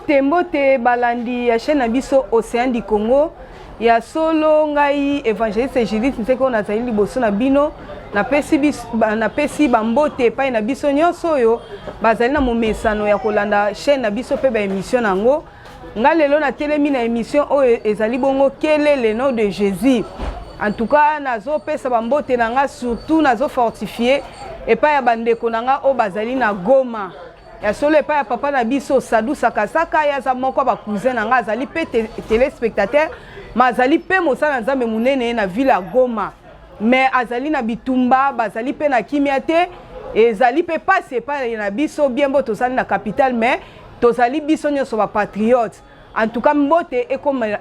Mbote balandi ya chaîne biso Océan du Congo ya solo ngai évangéliste Judith nseko na zali liboso na bino na pesi bambote pa na biso nyonso oyo bazali na momesano ya kolanda chaîne na biso pe ba émission nango nga lelo na telemi na émission oyo ezali bongo quel le nom de Jésus. En tout cas nazo pesa bambote na nga surtout nazo fortifier et pa ya bandeko na nga o bazali na Goma. Ya solo epa ya papa na biso Sadou Sakasaka ya za moko ba cousin nga azali pe téléspectateur ma azali pe mosala nzambe munene na ville ya Goma mais azali na bitumba bazali pe na kimia te ezali pe passe pa na biso bien bo tozali na capitale mais tozali biso nyonso ba patriote. En tout cas mbote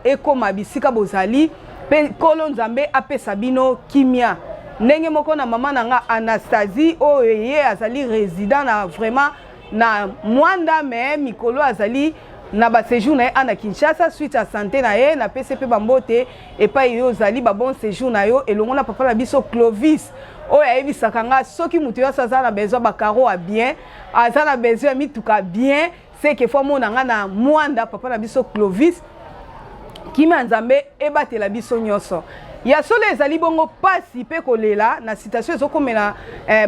ekoma bisika bozali pe kolo nzambe apesa bino kimia ndenge moko na mama na nga Anastasie oyo ye azali résident na vraiment na mwanda me mikolo azali na ba séjour na ana Kinshasa suite à santé na ye na PCP bambote et pas yo zali ba bon séjour na yo elongo na papa na biso Clovis oyo ayebisaka nga soki mutu yo saza na besoin ba caro a bien aza na besoin mituka bien c'est que faut mona nga na mwanda papa na biso Clovis kimi nzambe ebatela biso nyonso ya solo ezali bongo pasi pe kolela na citation ezokomela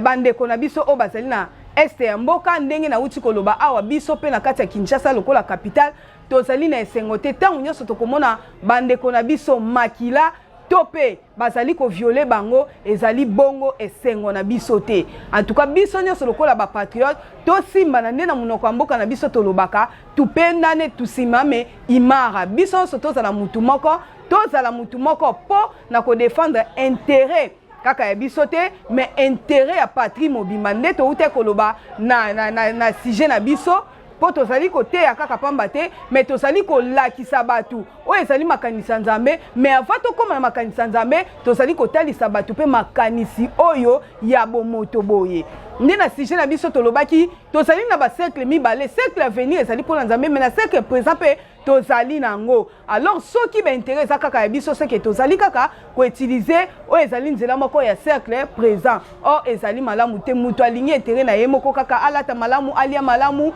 bandeko na biso o bazali na este ya mboka ndenge na uti koloba awa biso pe na kati ya Kinshasa lokola capitale tozali na esengo te tangu nyonso tokomona bandeko na biso makila tope bazali ko violer bango ezali bongo esengo na biso te. En tout cas biso nyonso lokola ba patriote to simba na nde na munoko mboka na biso tolobaka tupendane tusimame imara biso nyonso tozala mutu moko po na ko défendre intérêt kaka ya biso te mais intérêt ya patrie mobimba nde toute koloba na sujet na biso po tozali kote ya kaka pamba te mais tozali kolakisa batu oyo ezali makanisa nzambe mais avant tokoma na makanisa nzambe tozali kotalisa batu pe makanisi oyo ya bomoto boye nde na sujet na biso tolobaki tozali na ba cercle mibale cercle à venir ezali pona nzambe mais na cercle présent pe tozali nango alors soki ba intérêt za kaka ya biso c'est que tozali kaka ko utiliser o ezali nzela moko ya cercle présent o ezali malamu te mutu alingi intérêt na ye moko kaka alata malamu alia malamu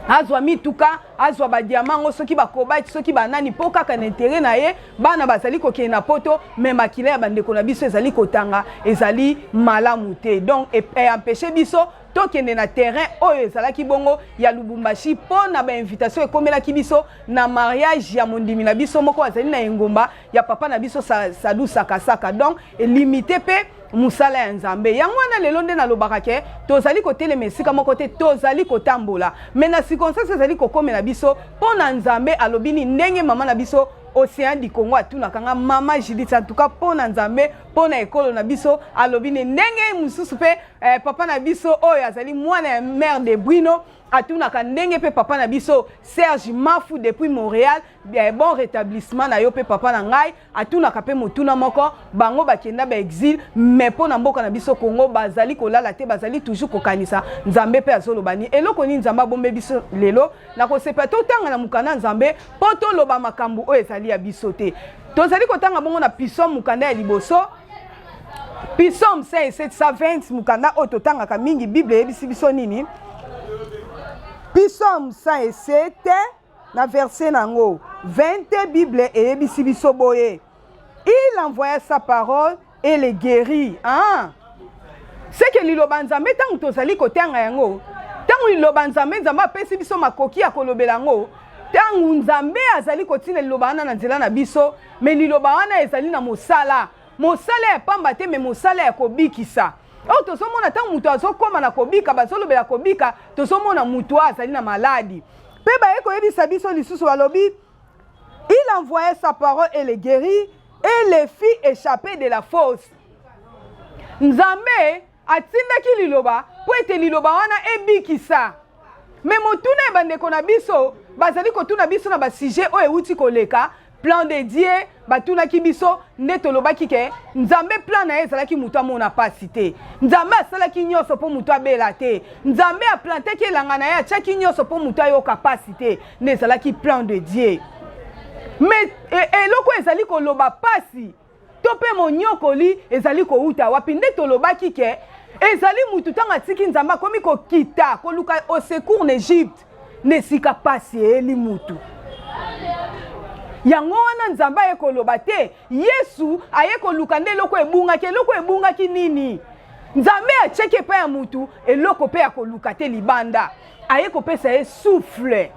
azwa mituka azwa ba diamant soki ba kobati soki ba nani po kaka na intérêt na ye bana bazali ko kena poto mais makila ya bandeko na biso ezali kotanga ezali malamu te donc empêcher biso tokende na terrain oyo ezalaki bongo ya Lubumbashi po na ba invitation ekomelaki biso na mariage ya mondimi na biso moko azali na engomba ya papa na biso Sadou Sakasaka donc limité pe musala ya nzambe yango wana lelo nde na lobaka ke tozali kotelema esika moko te tozali kotambola mais na circonstance ezali kokomela biso po na nzambe alobini ndenge mama na biso Océan du Congo atunaka nga mama Judith en tout cas po na nzambe po na ekolo na biso alobini ndenge mususu pe papa na biso oyo azali mwana ya mère de Bruno atunaka ndenge pe papa na biso Serge Mafu depuis Montréal bon rétablissement na yo pe papa na ngai atunaka pe motuna moko bango bakenda ba exil mais po na mboka na biso Congo bazali kolala te bazali toujours kokanisa nzambe pe azolobani eloko ni nzamba bombe biso lelo na kosepa totanga na mukana nzambe po to loba makambu o ezali ya biso te tozali kotanga bongo na Psaume mukanda ya liboso Psaume 720 mukanda o totanga ka mingi Bible ebisi biso nini Psaume 107 na verset nango 20 Bible et ebisi biso boye il envoya sa parole et les guérit c'est que liloba nzambe tangu tozali kotanga yango tangu liloba nzambe apesi biso makoki ya kolobela yango tangu nzambe azali kotina liloba wana na nzela na biso mais liloba wana ezali na mosala ya pamba te mais mosala ya kobikisa o tozomona tangu mutu azokoma na kobika bazolobela kobika tozomona mutu azali na maladi pe bayekoyebisa biso lisusu balobi il envoyait sa parole et les guérit et les fit échapper de la fosse. Nzambe atindaki liloba po ete liloba wana ebikisa mais motuna ebandeko na biso bazali kotuna biso na basujet oyo euti koleka plan de Dieu batunaki biso nde tolobaki ke nzambe plan na ye ezalaki mutu amona pasi te nzambe asalaki nyonso po mutu abela te nzambe aplantaki elanga na ye atiaki nyonso po mutu ayoka pasi te nde ezalaki plan de Dieu mais eloko ezali koloba pasi to pe monyokoli ezali kouta wapi nde tolobaki ke ezali mutu tanga tiki nzambe akomi kokita koluka au secours en Égypte nesika pasi eli mutu. Yango wana nzambe ayekoloba te Yesu ayekoluka nde eloko ebungaki nini. Nzambe acheke pa ya mutu eloko pe akoluka te libanda. Ayekopesa ye souffle.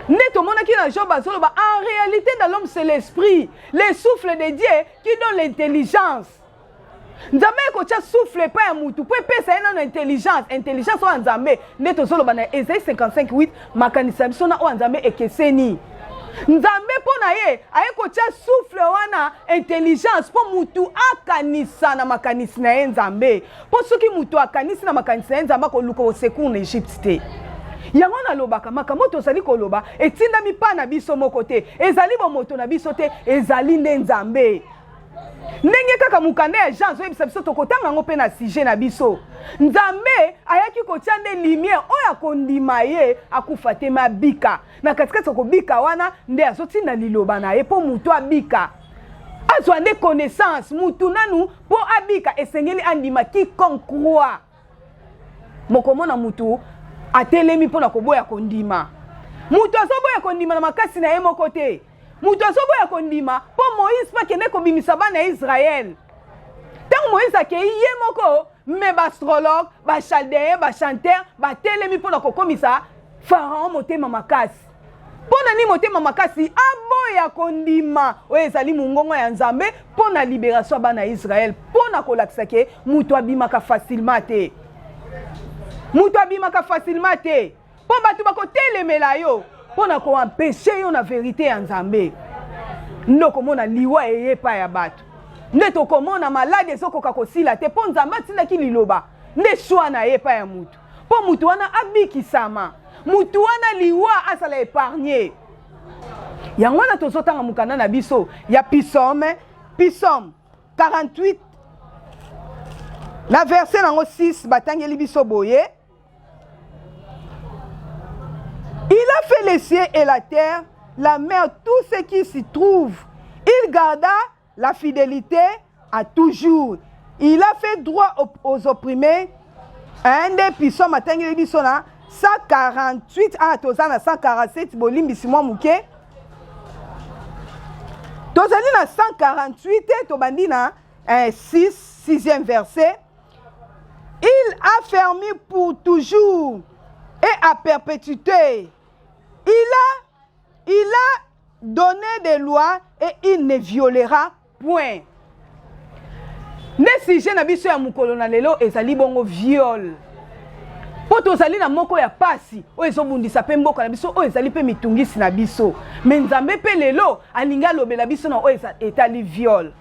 Neto monaki na Job azoloba en réalité dans l'homme c'est l'esprit, le souffle de Dieu qui donne l'intelligence. Nzambe ekocha souffle pa ya mutu po pesa ye na intelligence wa nzambe. Neto zoloba na Esaïe 55:8 makanisa biso na o nzambe ekeseni. Nzambe pona ye ayekocha souffle wana intelligence po mutu akanisa na makanisi na ye nzambe. Po soki mutu akanisi na makanisi na ye nzambe ko luka oseku na Egypte te. Yango na lobaka makambo tozali koloba etinda mi pa na biso moko te. Ezali bomoto na biso te, ezali nde nzambe. Ndenge kaka mukanda ya Jean zoyebisa biso tokotanga ngo pe na sujet na biso. Nzambe ayaki kotia nde lumière oyo akondima ye akufa te mabika. Na katikati kobika wana nde azotinda liloba na ye po mutu abika. Azwa nde connaissance mutu nanu po abika esengeli andima quiconque croit. Mokomona mutu atelemi po na koboya kondima. Mutu azoboya kondima na makasi na ye moko te. Mutu azoboya kondima po Moïse pa kende kobimisa bana Israël. Tant Moïse akei ye moko me bastrologue, ba chaldéen, ba chanteur, ba telemi po na kokomisa Pharaon motema makasi. Pona ni motema makasi aboya kondima oyo ezali mungongo ya nzambe po na libération bana Israël pona kolakisa ke mutu abimaka facilement te. Mutu abimaka facilement te. Po batu bakotelemela yo pona ko empêcher yo na vérité ya nzambe. Ndoko mona liwa eye pa ya batu. Ndeto komona malade ezokoka kosila te po nzambe atindaki liloba. Nde shwa na ye pa ya mutu. Po mutu wana abikisama. Mutu wana liwa asala épargné. Yango wana tozotanga mukanda na biso ya Psaume 48 na verset nango 6 batangeli biso boye. Il a fait les cieux et la terre, la mer, tout ce qui s'y trouve. Il garda la fidélité à toujours. Il a fait droit aux opprimés. Un des psaumes atangeli biso na 148 à tozana 147 bolimbisi mwa muke. Tozali na 148 tobandi na 6e verset. Il a fermé pour toujours et à perpétuité. Il a donné des lois et il ne violera point. Ne sujet na biso ya mukolo na lelo ezali bongo viol. Po tozali na moko ya pasi oyo ezobundisa pe mboka na biso oyo ezali pe mitungisi na biso. Me nzambe pe lelo alinga lobela biso na oyo etali viol.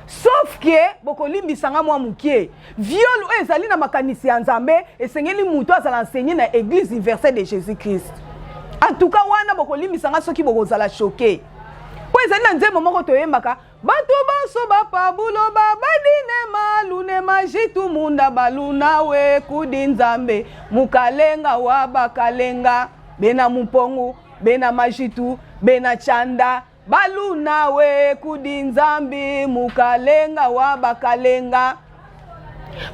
Sauf que bokolimbisanga mwa mukie viol oyo ezali na makanisi ya nzambe esengeli mutu azala enseigné na église universelle de Jésus-Christ. En tout cas wana bokolimbisanga soki bokozala choqué. Po ezali na nzembo moko toyembaka bato banso bapabulo babadine malune majitu munda baluna we kudi nzambe mukalenga wa bakalenga bena mupongu bena majitu bena chanda baluna we kudi nzambe mukalenga wa bakalenga.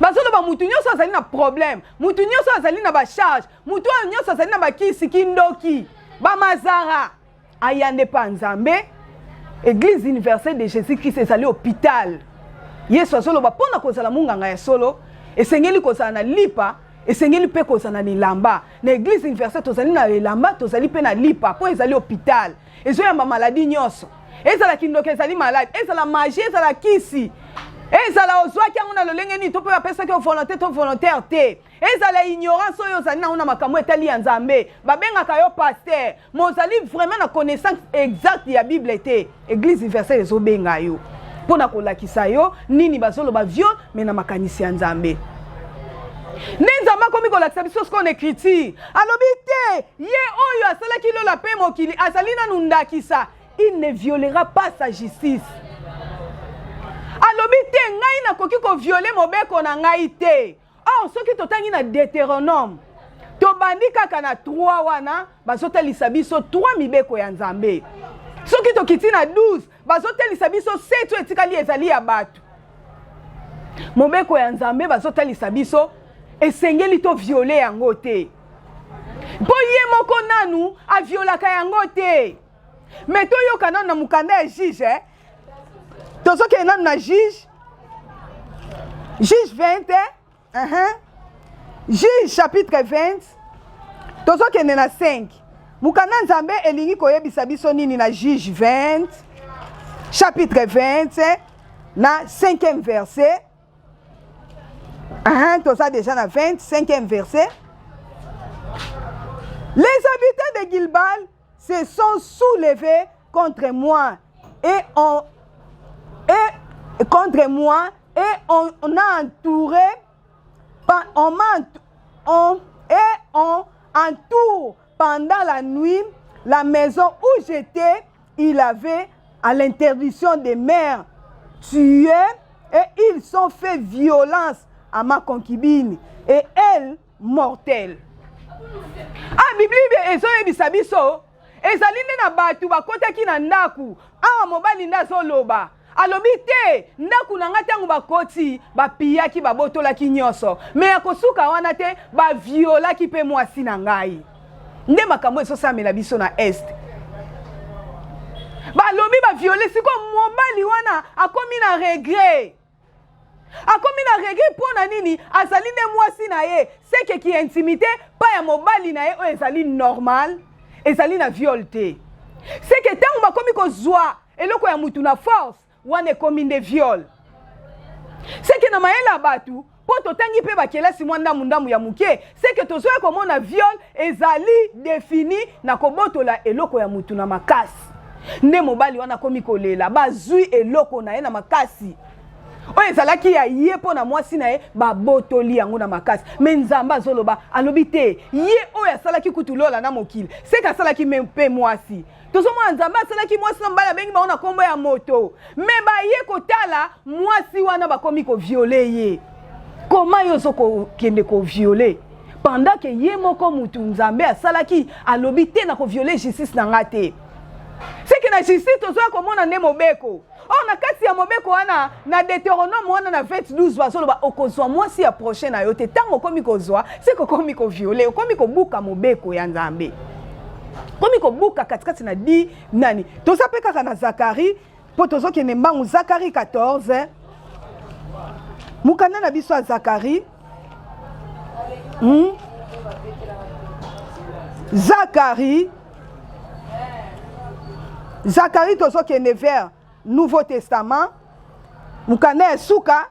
Bazolo ba mutu nyonso azali na problème, mutu nyonso azali na ba charge, mutu nyonso azali na ba kisi kindoki ba mazara ayande pa nzambe. Église universelle de Jésus-Christ ezali hôpital. Yesu azoloba pona kozala munganga ya solo, esengeli kozala na lipa, esengeli pe kozala na lilamba. Na église universelle tozali na lilamba, tozali pe na lipa, po ezali hôpital. Ezoyamba maladie nyonso. Ezala kindoki ezali malade, ezala magie, ezala kisi. Ezala ozwaki yango na lolenge ni to pe bapesaki o volonté to volontaire te. Ezala ignorance oyo ozali na una makambo etali ya nzambe. Babengaka yo pasteur. Mozali vraiment na connaissance exacte ya Bible te. Église universelle ezobenga yo. Pona kolakisa yo nini bazoloba viol mais na makanisi ya nzambe. Nzamba komi kolakisa biso skone écriture. Alobi te ye oyo asalaki lola pe mokili azali na ndakisa. Il ne violera pas sa justice. Alobi te ngai na koki ko violer mobeko na ngai te. Or soki totangi na Deutéronome to bandi kaka na 3 wana bazotelisa biso 3 mibeko ya nzambe. Soki to kiti na 12 bazotelisa biso 7 etikali ezali ya bato. Mobeko ya nzambe bazotelisa biso esengeli to violer yango te. Po ye moko nanu a violaka yango te. Mais to yo kana na mukanda ya juge. Tozo ke nanu na juge. Juge 20. Juge chapitre 20. Tozo ke na 5. Mukanda nzambe elingi koyebisa biso nini na Juge 20. Chapitre 20. Na 5e verset. Tozo déjà na 25e verset. Les habitants de Gilbal se sont soulevés contre moi et on a entouré, on entoure pendant la nuit la maison où j'étais. Il avait à l'interdiction des mères tué et ils ont fait violence à ma concubine et elle mortelle. Ah, Bible ezo yebisa biso ezali nde na batu bakotaki na ndaku awa mobali ndazo loba alobi te ndaku na nga ntango bakoti bapiyaki babotolaki nyonso me ya kosuka wana te baviolaki mpe mwasi na ngai nde makambo ezosamela biso na este balobi baviole siko mobali wana akomi na regret. Akomi na regret pona nini azali ne mwasi na ye seke ki intimité pa ya mobali na ye o ezali normal ezali na viol te seke tango bakomi kozwa eloko ya mutu na force wana ekomi nde viol seke na mayela batu po totangi pe bakelasi mwa ndamu ya muke seke tozoya komona viol ezali defini na kobotola eloko ya mutu na makasi nde mobali wana komi kolela bazwi eloko na ye na makasi oyo ezalaki ya ye mpo na mwasi na ye babotoli yango na makasi me nzambe azoloba alobi te ye oyo asalaki kutu lola na mokili seke asalaki mpe mwasi tozomona nzambe asalaki mwasi na mobali abengi bango na nkombo ya moto me baye kotala mwasi wana bakomi koviole ye koma yo ozokokende koviole pendant ke ye moko mutu nzambe asalaki alobi te na koviole justice na nga te seke na justice tozoya komona nde mobeko or na kati ya mobeko wana na Deutéronome wana na 22 bazoloba okozwa mwasi ya prochain na yo te tango okomi kozwa seke okomi koviole okomi kobuka mobeko ya nzambe okomi kobuka katikati na di nani toza mpe kaka na Zakari mpo tozokende mbangu Zakari 14 mukanda na biso ya Zakari Zakari tozokende vers Nouveau Testament mukanda ya suka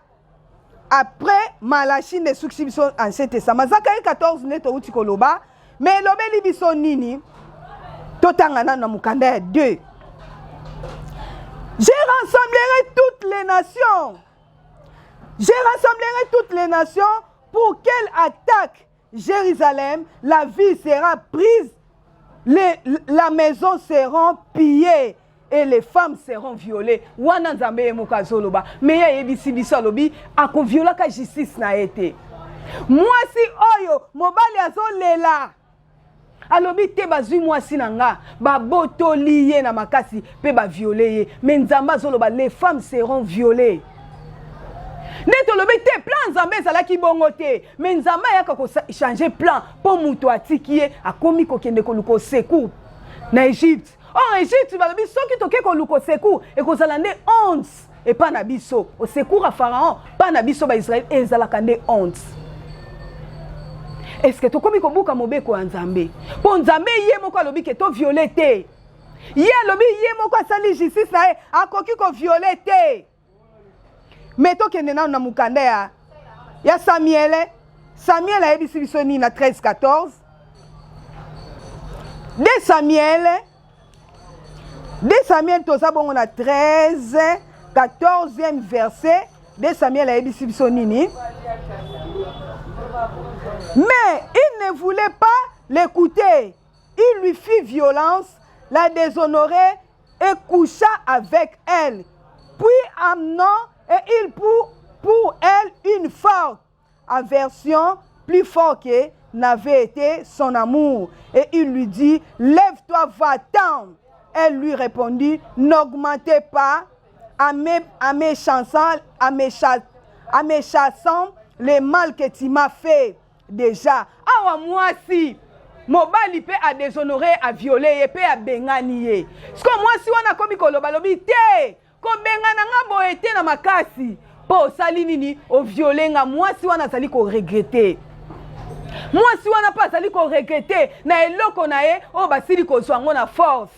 après Malachi ne suki biso Ancien Testament Zakari 14 ne touti koloba mais lobeli biso nini totangana na mukanda ya 2 je rassemblerai toutes les nations pour qu'elles attaquent Jérusalem. La ville sera prise, la maison sera pillée et les femmes seront violées. Wana nzambe mokazoloba mais ya yebisi biso alobi akoviola ka justice na ete mwasi oyo mobali azolela alobi te bazwi mwasi na nga babotoli ye na makasi pe baviole ye mais nzambe azoloba les femmes seront violées neto lobi te plan nzambe ezalaki bongo te mais nzambe ayaka changer plan po mutu atiki ye akomi kokende koluka secours na Égypte. Or Égypte balobi soki toke koluka secours ekozala nde honte epa na biso au secours à Pharaon pa na biso ba Israël ezalaka nde honte. Est-ce que tokomi kobuka mobeko ya nzambe po nzambe ye moko alobi ke to viole te ye alobi ye moko asali justice na ye akoki ko viole te mais tokende na mukanda ya Samuel ayebisi biso nini na 13-14 de Samuel toza bongo na 13-14e verset de Samuel ayebisi biso nini mais il ne voulait pas l'écouter. Il lui fit violence, la déshonorait et coucha avec elle. Puis amenant et il pour elle une forte aversion, plus fort que n'avait été son amour. Et il lui dit, lève-toi, va-t'en. Elle lui répondit, n'augmentez pas à mes chassant les mal que tu m'as fait déjà. Awa mwasi mobali pe a déshonoré, a violé, pe a bengani. Ce que moi si wana komi koloba lobi te, ko bengana nga boye te na makasi. Po sali nini o violé nga moi si wana sali ko regretter. Moi si wana pas sali ko regretter na eloko na ye o basili ko zwango na force.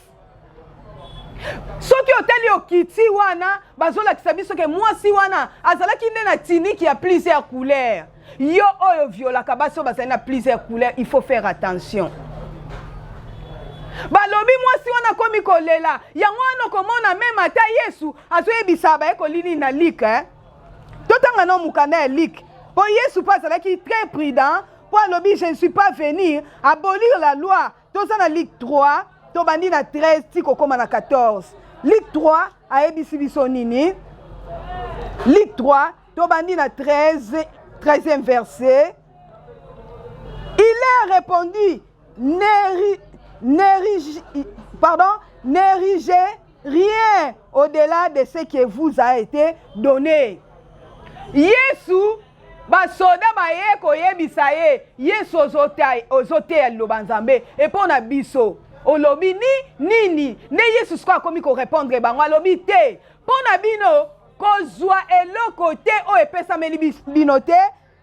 Soki oteli okiti wana bazolakisa biso ke moi si wana azalaki nde na tiniki ya plusieurs couleurs. Yo oyo violaka baso basali na plusieurs couleurs, il faut faire attention. Balobi mwasi wana komi kolela yango wana komona même ata Yesu azoyebisa ba ekolini na lika totanga no mukanda ya lik po Yesu pas alaki très prudent po alobi je ne suis pas venu abolir la loi toza na lik 3 to bandi na 13 tiko koma na 14 lik 3 ayebisi biso nini lik 3 to bandi na 13e verset. Il a répondu n'érigez rien au-delà de ce qui vous a été donné. Yesu basoda baye koyebisa ye Yesu ozote ya lobanzambe epona biso olobi nini ne Yesu siko akomi ko répondre bango alobi te pona bino kozwa eloko te o epesameli bino te.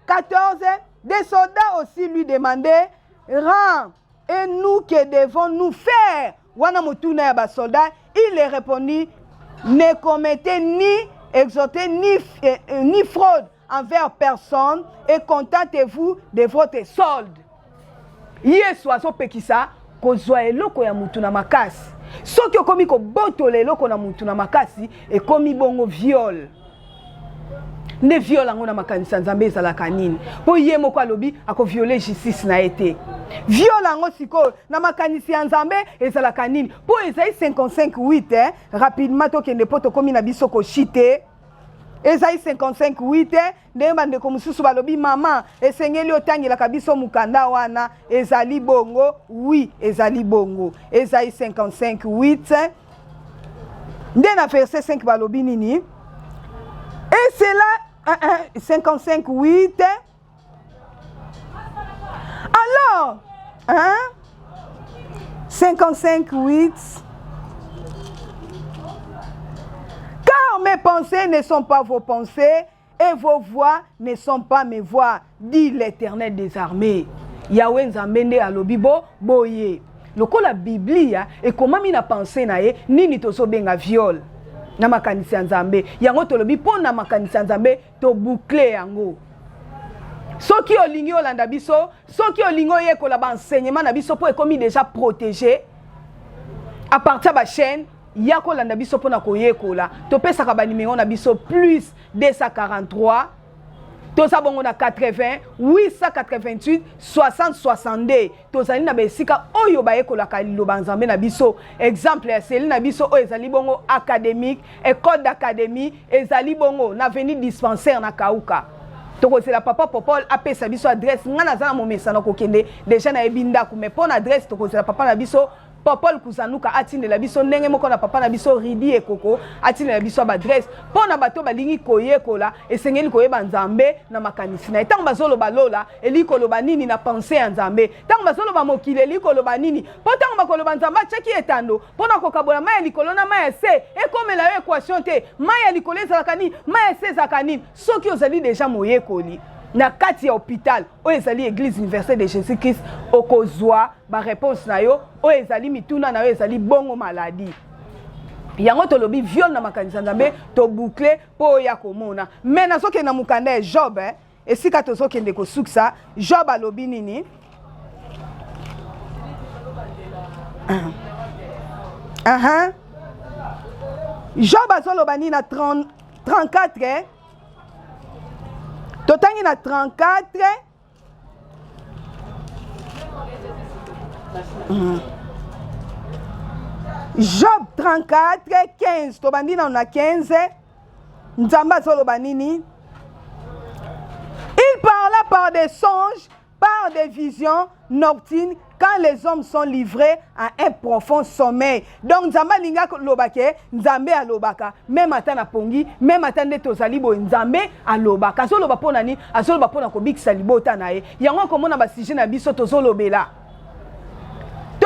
14. Des soldats aussi lui demandaient rends et nous que devons-nous faire? Wana mutuna ya basoldat, il les répondit ne commettez ni exhortez ni fraude envers personne et contentez-vous de votre solde. Yesu azopekisa kozwa eloko ya mutu na makasi. Soki okomi ko botola eloko na mutu na makasi ekomi bongo viol. Ne viol yango na makanisa nzambe ezalaka nini? Po ye moko alobi ako violer justice na ete. Viol yango siko na makanisi ya nzambe ezalaka nini? Po Esaïe 55:8 rapidement tokende po tokomi na biso ko chite. Esaïe 55:8 ndemba ndeko mususu balobi mama esengeli otangela biso mukanda wana ezali bongo. Oui, ezali bongo. Esaïe 55:8 ndena verset 5 balobi nini? Et c'est là 55:8 alors 55:8 car mes pensées ne sont pas vos pensées et vos voix ne sont pas mes voix, dit l'Éternel des armées. Yahweh nzambe alobi boye lokola Biblia et comment mina pensée na ye nini tozo benga viol na makanisi ya nzambe yango tolobi po na makanisi ya nzambe to boucler yango. Soki olingi olanda biso, soki olingo yekola ba enseignement na biso po ekomi déjà protégé à partir ba chaîne yako landa biso po na koyekola to pesa ka ba numéro na biso plus 243 toza bongo na 80 888 60 62 tozali na besika oyo bayekola ka liloba nzambe na biso. Exemple ya seli na biso o ezali bongo académique école d'académie ezali bongo na avenue dispensaire na Kauka. Toko c'est la papa Popol apesa biso adresse ngana za na momesa na kokende déjà na ebinda ku me pon adresse toko c'est la papa na biso Popol Kuzanuka atine la biso ndenge moko na papa na biso Ridi Ekoko atine la biso ba adresse pona bato balingi koyekola esengeli koyeba nzambe na makanisi na etango bazolo balola eliko loba nini na penser ya nzambe tango bazolo ba mokile eliko loba nini potango bakoloba nzamba cheki etando pona kokabola maya likolo na maya se ekomela yo equation te maya likolo ezalaka nini maya se ezalaka nini soki ozali déjà moyekoli na kati ya hôpital o ezali église universelle de Jésus-Christ okozwa ba réponse na yo o ezali mituna na yo ezali bongo maladie yango tolobi viol na makanisa nzambe to boucler po ya komona mais na soki na mukanda Job esika to soki ndeko suksa Job alobi nini Job azoloba nini na 34 totangi na 34 Job 34 15 tobandi na 15 nzamba azoloba nini il parla par des songes par des visions nocturnes quand les hommes sont livrés à un profond sommeil. Donc nzamba linga lobake nzambe alobaka même ata na pongi même ata nde tozali bo nzambe alobaka azoloba pona ni azoloba pona kobikisa libota na ye yango komona ba sujet na biso tozolobela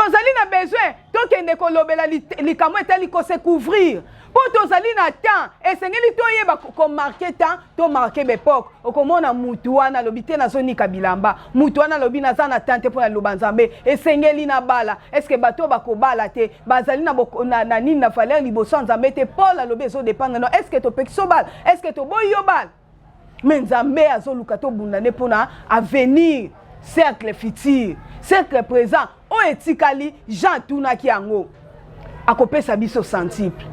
tozali na besoin tokende kolobela likamo etali ko se couvrir po tozali na temps esengeli toyeba ko marquer temps to marquer bepoke okomona mutu wana lobi te nazonika bilamba mutu wana lobi naza na temps te pona loba nzambe esengeli na bala est-ce que bato bakobala te bazali na nini na valeur liboso nzambe te Paul alobi ezo dépendre non est-ce que topekisa bala est-ce que toboyi yo bala mais nzambe azoluka tobundane pona avenir cercle futur cercle présent o etikali Jean tunaki yango akopesa biso centuple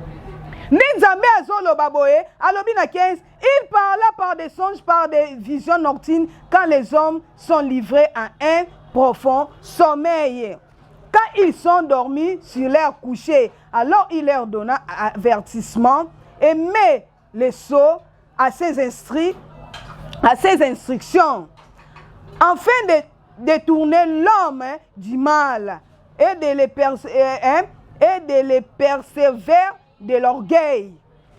nzambe azoloba boye alobi na 15 il parla par des songes par des visions nocturnes quand les hommes sont livrés à un profond sommeil quand ils sont dormis sur leur coucher alors il leur donna avertissement et met les sceaux à ses instructions afin de détourner l'homme du mal et de les persévérer de l'orgueil.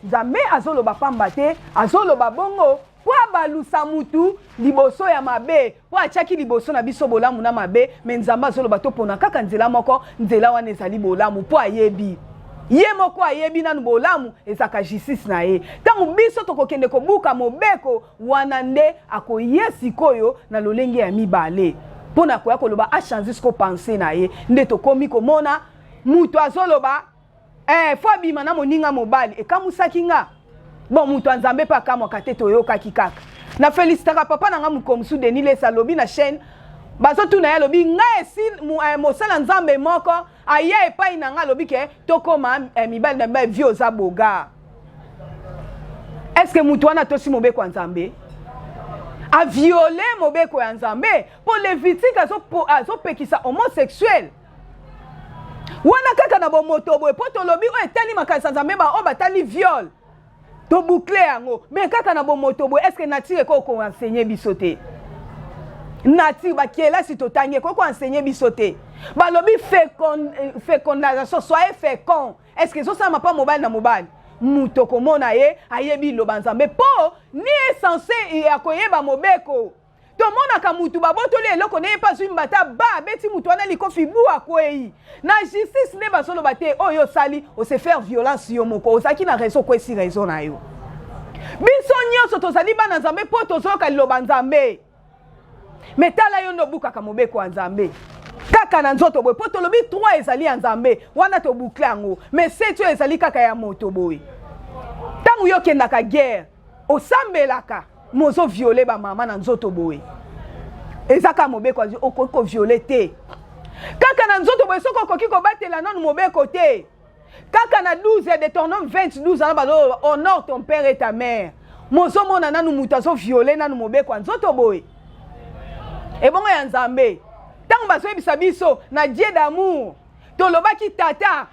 Nzambe azoloba pamba te, azoloba bongo po balusa mutu liboso ya mabe, po achaki liboso na biso bolamu na mabe, mais nzambe azoloba to pona kaka nzela moko, nzela wana ezali bolamu po ayebi. Ye moko ayebi nanu bolamu ezaka justice na ye. Tangu biso tokokende kobuka mobeko wana nde akoye sikoyo na lolenge ya mibale. Pona koya koloba a changer ko penser na ye. Nde tokomi komona mutu azoloba fo abima na moninga mobali ekamusaki nga. Bon mutu nzambe pa kamwa kateto yoka kikaka. Na felicitaka papa na nga mukomsu Denis Salobi na chaîne bazo tuna ya lobi nga esi mosala nzambe moko aya epai na nga lobi ke tokoma mibali na mibali vioza boga. Est-ce que mutu wana tosi mobeko ya nzambe a violer mobeko ya nzambe pour Lévitique azo pekisa homosexuel wana kaka na bomoto boye po tolobi o etali makasa nzambe ba o batali viol to boucler yango mais kaka na bomoto boye est-ce que natire ko enseigner biso te Nati bakiela si totangie ko enseigner biso te balobi fécondation soyez fécond est-ce que ça m'a pas mobile na mobile muto komona ye ayebi loba nzambe po ni censé akoyeba mobeko to mona ka mutu babotoli eloko ne pas une bata ba beti mutu wana likofi bu akwei na justice ne basolo bate oyo sali o se faire violence yo moko osaki na raison ko esi raison na yo biso nyoso tozali bana nzambe po tozoka liloba nzambe metala yo ndo buka ka mobeko wa nzambe kaka na nzoto boy po tolobi 3 ezali ya nzambe wana to boucler yango mais 7 ezali kaka ya moto boy tangu yo kenda ka guerre osambelaka mozo violer ba mama na nzoto boy ezaka mobeko azi okoko violer te kaka na nzoto boy soko koki ko batela non mobeko te kaka na 12 de ton nom 22 ans balo honore ton père et ta mère mozo mona nanu mutazo violer nanu mobeko nzoto boy et bongo ya nzambe tangu baso ebisa biso na Dieu d'amour tolobaki tata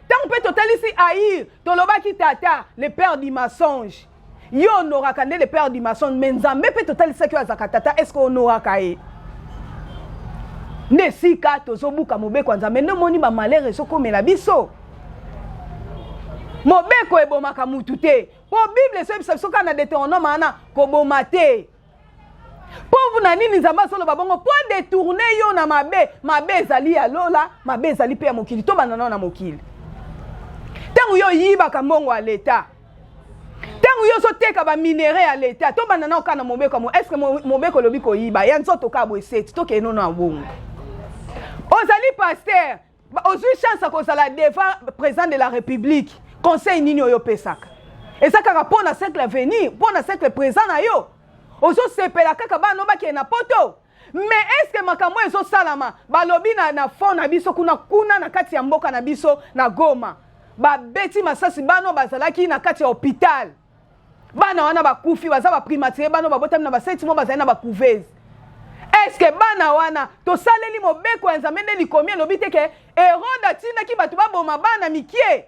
tangu pe totalisi haïr tolobaki tata le père du mensonge yo honoraka nde le père du mensonge mais nzambe pe totalisa ki azaka tata est-ce que honoraka ye nde sika tozobuka mobeko nzambe nde moni ba malheur ezokomela biso mobeko ebomaka mutu te po bible so ebisa biso kana Deutéronome ana koboma te pauvre na nini nzamba solo babongo po détourner yo na mabe ezali ya lola mabe ezali pe ya mokili to banana na mokili tangu yo yiba ka mbongo ya leta tangu yo so teka ba minéraux ya leta to banana okana mobeko mo est-ce que mobeko lobi ko yiba ya nzoto ka bo seti to ke nono abongo ozali pasteur ozui chance ko sala devant président de la république conseil nini yo pesaka ezaka ka pona siècle à venir pona siècle présent na yo ozo sepela kaka bano baki na poto mais est-ce que makambo ezo salama balobi na fond na biso kuna na kati ya mboka na biso na Goma ba beti masasi bano bazalaki na kati ya hôpital bana wana bakufi baza ba primature bano babotami na baseti mo bazali na bakuveze est-ce que bana wana to saleli mobeko ya nzambe nde likomi lobi te ke Herode atina ki batu baboma bana mikie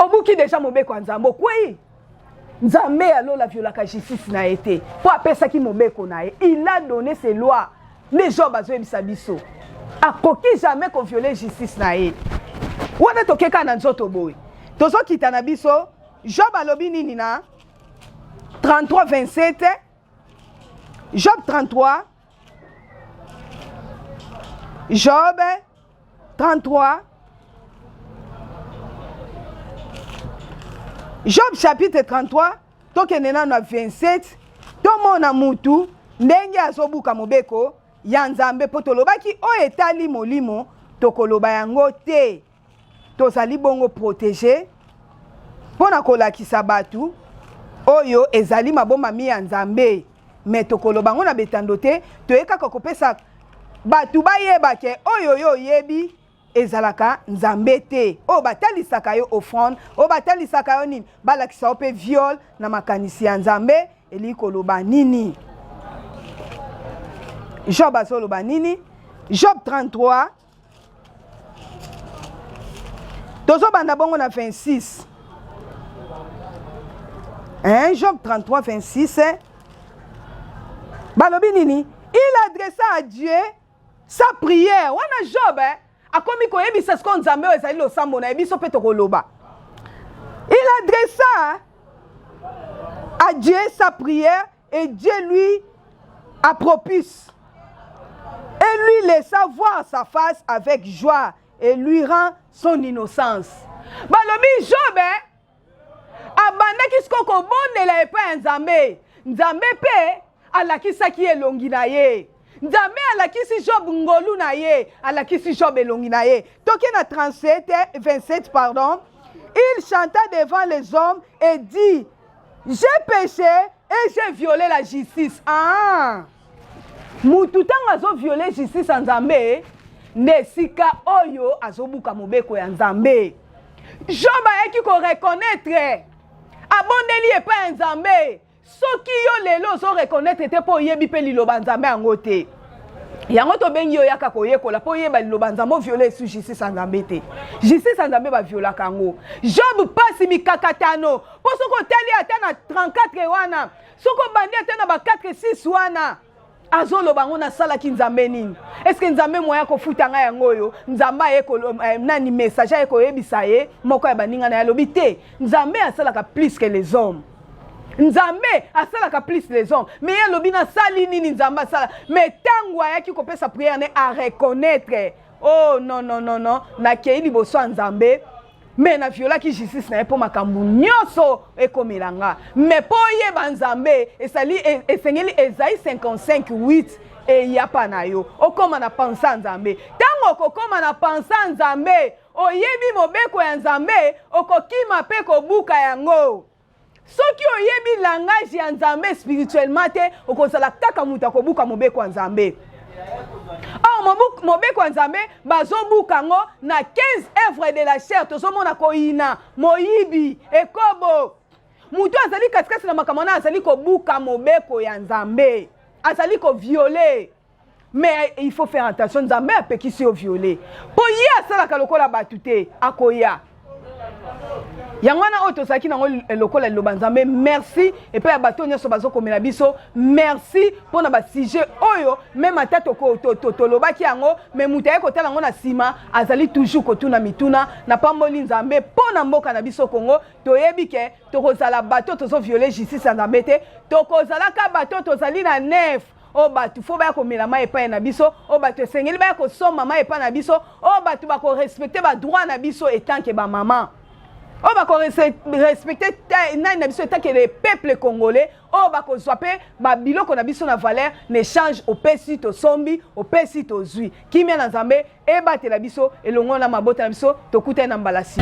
obuki déjà mobeko ya nzambe kwei nzambe alola violaka justice na été po apesaki mobeko na ye il a donné ses lois les gens bazoyebisa biso akoki jamais ko violer justice na ye wana tokeka na nzoto boy tozokita na biso Job alobi nini na 33:27 Job 33 Job 33. Job chapitre 33, tokende na 27, tomona mutu ndenge azobuka mobeko ya Nzambe po tolobaki o etali molimo tokoloba yango te. Tozali bongo protéger pona kolakisa batu oyo ezali maboma mi ya Nzambe. Me tokoloba ngo na betando te, toyeka kopesa batu bayeba ke oyo yo yebi ezalaka Nzambe te. O batalisaka yo offrande, o batalisaka yo nini, balakisa ope viol na makanisi ya Nzambe eli koloba nini. Job azoloba nini? Job 33. Tozobanda bongo na 26. Job 33, 26. Balobi nini? Il adressa à Dieu sa prière. Wana Job, akomi koyebisa sko Nzambe ezali losambo na yebiso pe tokoloba. Il adressa à Dieu sa prière et Dieu lui a propice. Et lui laissa voir sa face avec joie et lui rend son innocence. Balobi Job, abandaki sko kobondela epa Nzambe. Nzambe pe alakisaki elongi na ye. Nzambe alakisi Job ngolu na ye, alakisi Job elongi na ye. Toki na 27 pardon. Il chanta devant les hommes et dit: j'ai péché et j'ai violé la justice. Ah! Mutu tanga azo violer justice en Nzambe, nesika oyo azobuka mobeko ya Nzambe. Job ayeki ko reconnaître abondeli epa Nzambe. Soki yo lelo zo reconnaître te po yebi pe liloba Nzambe yango te. Yango to bengi yo yaka koyekola po yeba liloba Nzambe violer su justice en Nzambe te. Justice en Nzambe ba viola kango. Job pasi mikakatano. Po soko tali ata na 34 wana. Soko bandi ata na ba 4-6 wana. Azolo bango na sala ki Nzambe nini? Est-ce que Nzambe moya ko futanga yango yo? Nzambe ayeko nani message ayeko yebisa ye moko ya baninga na yalobi te. Nzambe asalaka plus que les hommes. Nzambe asalaka plus les hommes. Mais yalobi na sali nini Nzambe asala? Mais tango ayaki kopesa prière ne à reconnaître. Oh non non non non, na kei liboso Nzambe. Mais na viola ki justice na po makambu nyoso ekomelanga. Mais po yeba Nzambe esali esengeli Esaïe 55:8 e yapa na yo. Okoma na pensa Nzambe. Tango kokoma na pensa Nzambe, oyebi mobeko ya Nzambe, okokima pe kobuka yango. Soki oyebi langage ya Nzambe spirituellement te, okozala kaka muta kobuka mobeko ya Nzambe. Mobeko ya Nzambe bazobuka ngo na 15 œuvres de la chair tozomona koina moyibi ekobo mutu azali katikati na makamona azali kobuka mobeko ya Nzambe azali ko violer. Mais il faut faire attention, Nzambe apekisi o violer po ye asalaka lokola batu te akoya. Yangwana oto saki nango lokola loba Nzambe merci et puis abato nyoso bazo komela biso merci pour na ba sujet oyo même atato ko tolobaki yango mais mutaye ko tala ngo na sima azali toujours ko tuna mituna na pamboli Nzambe pona mboka na biso Kongo toyebi ke tokozala bato tozo violer justice Nzambe te tokozala ka bato tozali na nef. O batu fo ba ko melama epa na biso o batu sengeli ba ko soma ma epa na biso o batu ba ko respecter ba droit na biso etant que ba maman. On va respecter que les peuples congolais. On va swapper babilo qu'on a biso na valeur n'échange au pessit au sombi au pessit au zui. Qui m'a Nzambe et bate la biso et l'ongo na mabota na biso to kuta na mbalasi.